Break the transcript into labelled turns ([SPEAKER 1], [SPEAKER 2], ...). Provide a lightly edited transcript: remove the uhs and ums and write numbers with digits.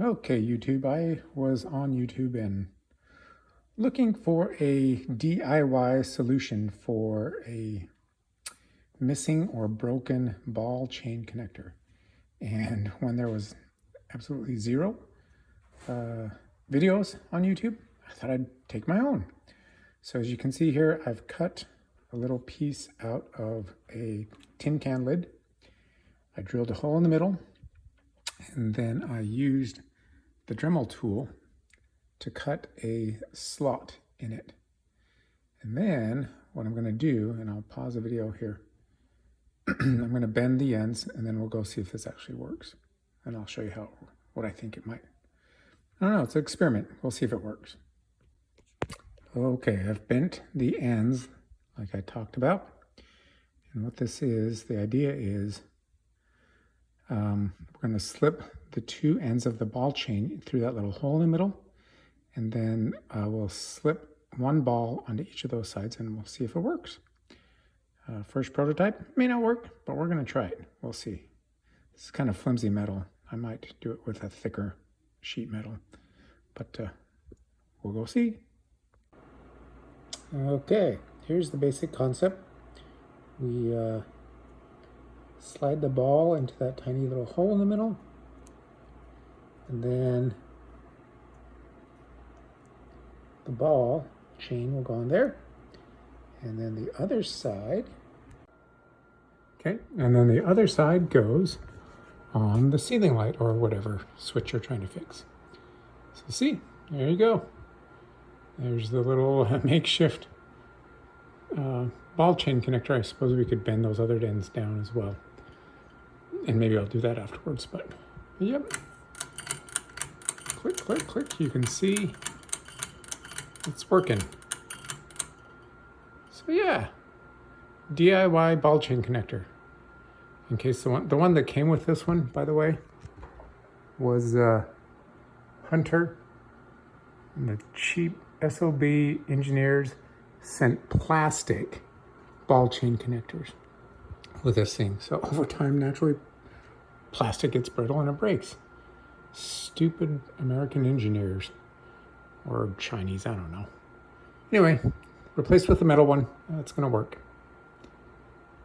[SPEAKER 1] Okay, YouTube, I was on YouTube and looking for a DIY solution for a missing or broken ball chain connector. And when there was absolutely zero videos on YouTube, I thought I'd take my own. So as you can see here, I've cut a little piece out of a tin can lid. I drilled a hole in the middle, and then I used the Dremel tool to cut a slot in it. And then what I'm going to do, and I'll pause the video here, I'm going to bend the ends, and then we'll go see if this actually works. And I'll show you what I think it might. I don't know, it's an experiment. We'll see if it works. Okay, I've bent the ends like I talked about. And what this is, the idea is we're going to slip the two ends of the ball chain through that little hole in the middle, and then we'll slip one ball onto each of those sides, and we'll see if it works. First prototype may not work, but we're going to try it. We'll see. This is kind of flimsy metal. I might do it with a thicker sheet metal, but we'll go see. Okay, here's the basic concept. We slide the ball into that tiny little hole in the middle, and then the ball chain will go on there, and then the other side, okay, and then the other side goes on the ceiling light or whatever switch you're trying to fix. So see, there you go. There's the little makeshift ball chain connector. I suppose we could bend those other ends down as well. And maybe I'll do that afterwards, but yep. Click, click, click. You can see it's working. So yeah, DIY ball chain connector. In case the one that came with this one, by the way, was Hunter. And the cheap SOB engineers sent plastic ball chain connectors with this thing. So over time, naturally, plastic gets brittle and it breaks. Stupid American engineers, or Chinese, I don't know. Anyway, replaced with the metal one. It's going to work.